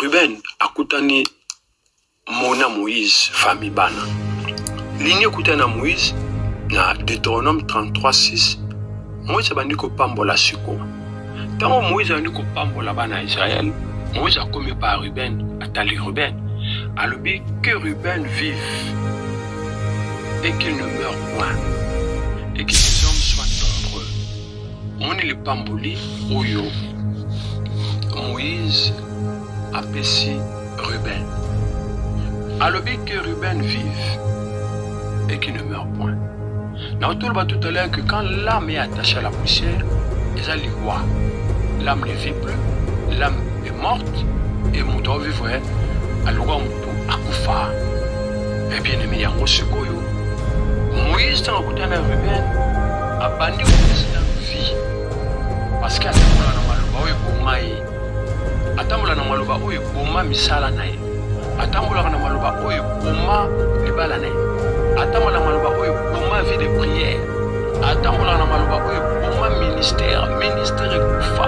Ruben akutani mona Moïse famille bana. Ligne kutana Moïse na Deutéronome 33:6. Moïse abandi ko pambola siko. Tant Moïse abandi ko pambola bana Israël, Moïse a commis par Ruben, atali Ruben. Alobi que Ruben vive et qu'il ne meure point et que les hommes soient heureux. On est le pamboli oyo. Moïse a péci Ruben. Alobi que Ruben vive et qu'il ne meurt point. Dans tout le tout à l'heure que quand l'âme est attachée à la poussière, ils allaient voir. L'âme ne vit plus, l'âme est morte et mon temps vivrait à l'ouest à Koufa. Et bien aimé, il y a un secours. Moïse, dans le côté de Ruben, a banni la vie. Parce qu'à ce moment-là, atambola na maloba oyo boma misala nae atambola na maloba oyo boma libala nae atambola na maloba oyo boma vie de prière atambola na maloba oyo boma ministère ekufa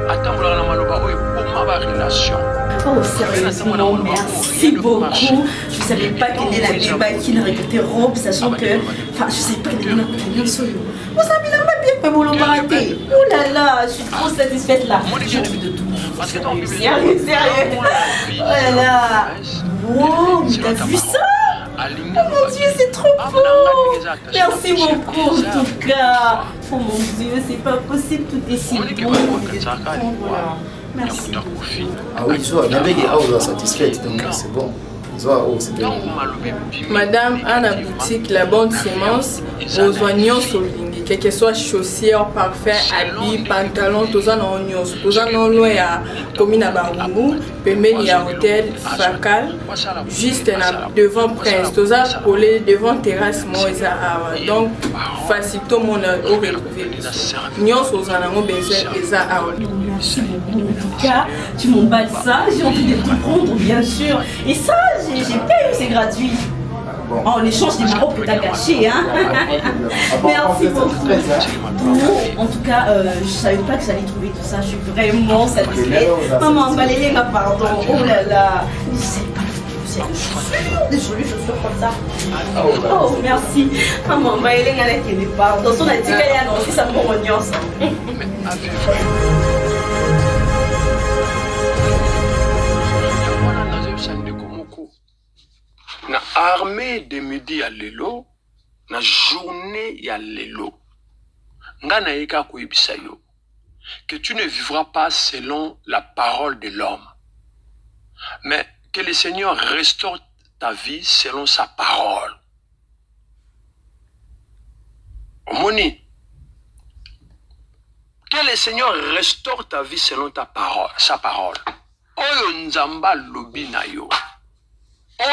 atambola na maloba oyo boma ba relation. Oh sérieusement, merci beaucoup. Je ne savais pas qu'elle est la débat qui n'a récolté robe, sachant que... Enfin, je ne savais pas qu'elle est la solo. Vous savez, il n'a pas bien fait mon raté. Oh là là, je suis trop satisfaite là. J'ai envie de tout. Sérieux. Oh là là. Wow, mais t'as vu ça? Oh mon Dieu, c'est trop beau. Merci beaucoup en tout cas. Oh mon Dieu, c'est pas possible, tout est si beau. Voilà. Merci. Ah oui, tu vois, la mec est satisfaite, donc c'est bon. Madame, à la boutique La Bonne Sémence, aux oignons soulignés, quel que soit chaussures, parfum, habits, pantalons, tous en oignons, tous en loin à commune à Barumbu, Pemeli à hôtel, Facal, juste devant Prince, tous en collé devant terrasse Moïse à donc facilite mon au retrouver. Nous aux en besoin des à Merci beaucoup. En tout cas, tu m'emballes ça, j'ai envie de tout prendre, bien sûr. Et ça, j'ai payé, c'est gratuit. En échange des marrons que tu as gâchés, hein. Merci beaucoup. En tout cas, je ne savais pas que j'allais trouver tout ça. Je suis vraiment satisfaite. Maman, Valérie, pardon. Oh là là. Je ne savais pas que des chaussures comme ça. Oh, merci. Maman, Valérie, pardon. Son a dit qu'elle est annoncée, ça me rognon, ça. Na armée de midi à l'élo, na journée ya l'élo. Ngana eka koyebisa yo que tu ne vivras pas selon la parole de l'homme, mais que le Seigneur restaure ta vie selon sa parole. Omoni, que le Seigneur restaure ta vie selon ta parole, sa parole. Oyo nzamba lobi na yo.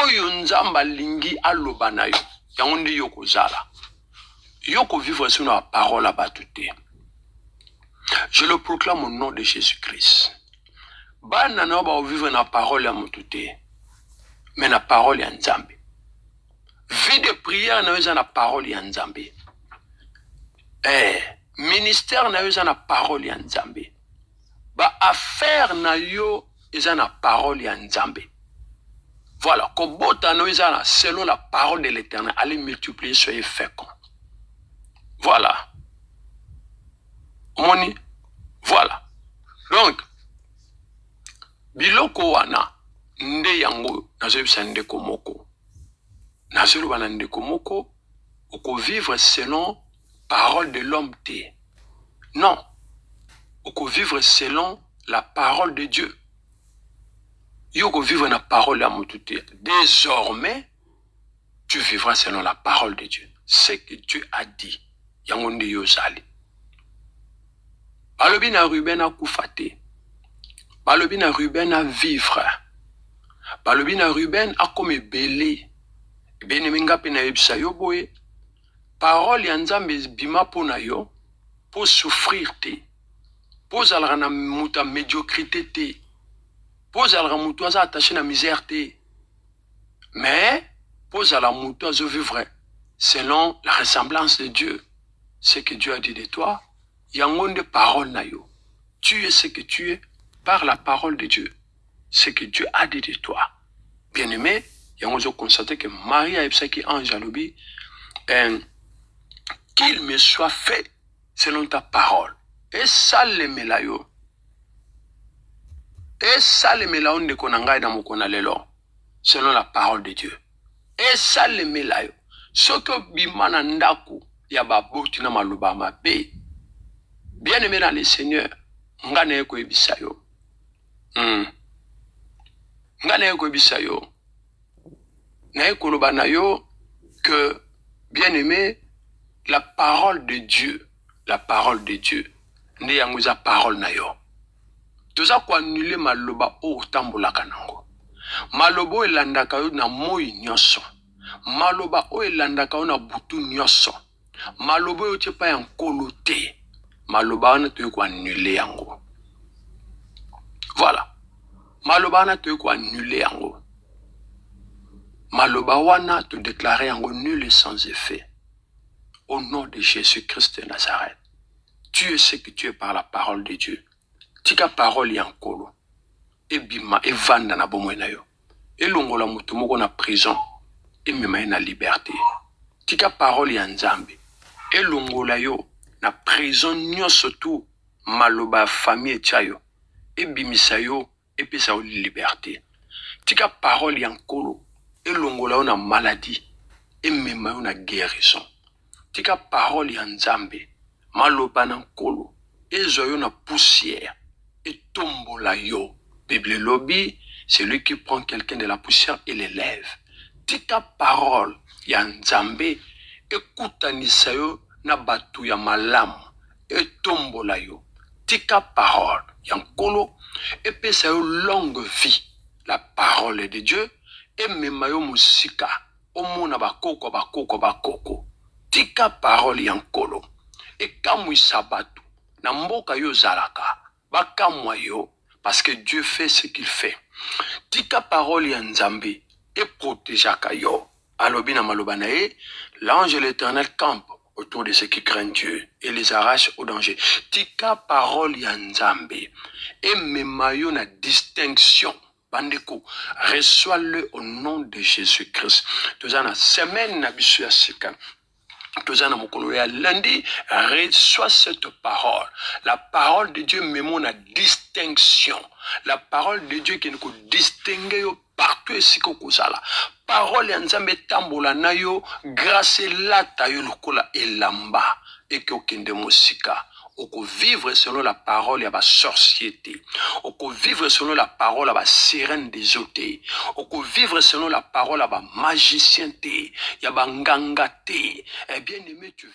Oyo nzamba lingi aloba na yo. Yango ndi yo kozala. Yo ko vivre sur la parole à batute. Je le proclame au nom de Jésus-Christ. Bana na ba vivre na parole ya mutute. Mais na parole ya Nzambe. Vie de prière na yo na parole ya Nzambe. Ministère na yo na parole ya Nzambe. Ba affaire na yo eza na parole ya Nzambe. Voilà, kobota no eza selon la parole de l'Éternel, allez multiplier, soyez féconds. Voilà. Moni, voilà. Donc, biloko wana nde yango nazobisa ndeko moko. Nazoloba na ndeko moko oko vivre selon parole de l'homme te. Non. Oko vivre selon la parole de Dieu. Yoko vivre na parole à Moutouté. Désormais, tu vivras selon la parole de Dieu. Ce que Dieu a dit. Yangonde yozali. Balobi na Ruben a koufate. Balobi na Ruben a vivre. Balobi na Ruben a comme belé. Bene minga pena yebisa yo boye. Parole ya Nzambe bima pona yo. Pour souffrir te. Pour zalana muta médiocrité te. Pose à la moutoise attaché à la misère. Mais, pose à la moutoise vivre selon la ressemblance de Dieu. Ce que Dieu a dit de toi, yangonde parole na yo. Tu es ce que tu es par la parole de Dieu. ce que Dieu a dit de toi. Bien-aimé, il y a constaté que Marie a qui ange à l'obi, qu'il me soit fait selon ta parole. Et ça le melayo. Et ça le melayo de konanga et d'amokona lelo. Selon la parole de Dieu. Et ça le melayo. Ce que bimana ndaku ya baboti na maluba mabe. Bien-aimé dans le Seigneur, ngane eko ebisayo. Ngane eko ebisayo. Na eko lobana yo que bien-aimé, la parole de Dieu, ne yanguza parole na yo. Toza ko annuler maloba o tambola kanango. Malobo elandaka yo na moi nyonso. Maloba o elandaka yo na butu nyonso. Malobo yo te pa yankolo te. Maloba wana to ko annuler yango. Voilà. Maloba wana to ko annuler yango. Maloba wana te déclarer yango nul et sans effet. Au nom de Jésus-Christ de Nazareth. Tu es ce que tu es par la parole de Dieu. Tika parole yankolo. Ebima evanda na bomo na yo. Elongola mutu moko na prison. Et mema na liberté. Tika parole ya Nzambe. Elongola yo na prison nyonso tu maloba famille chayo. Ebimisa yo epesa yo liberté. Tika parole yankolo. Elongola yo na maladie. Et mema yo na guérison. Tika parole ya Nzambe. Maloba na nkolo. Ezo yo na poussière. Et tombola yo. Bible lobby, c'est lui qui prend quelqu'un de la poussière et l'élève. Tika parole ya Nzambe. Ekutanisa yo na batu ya malamu. Et tombola yo. Tika parole ya nkolo. Epesa yo longue vie. La parole de Dieu. Et mema yo musika. Omona bakoko. Tika parole ya nkolo. Et kamwisa batu. Na mboka yo zalaka. Bakamwa yo. Parce que Dieu fait ce qu'il fait. Tika parole ya Nzambe. Et protégeaka yo. Alobina malobanae. L'ange de l'Éternel campe autour de ceux qui craignent Dieu. Et les arrache au danger. Tika parole ya Nzambe. Et memayo na distinction. Bandeko. Reçois-le au nom de Jésus-Christ. Tozana semaine na bisu ya sika. Tozana mokolo ya lundi, reçois cette parole. La parole de Dieu me montre la distinction. La parole de Dieu qui nous distingue partout ici kozala. Parole ya Nzambe tambola na yo, grâce lata yo lokola elamba et que okende mosika. Oko vivre selon la parole ya ba sorciété. Oko vivre selon la parole ya ba sirène des eaux. Oko vivre selon la parole ya ba magicien té, ya ba nganga té. Eh bien aimé, tu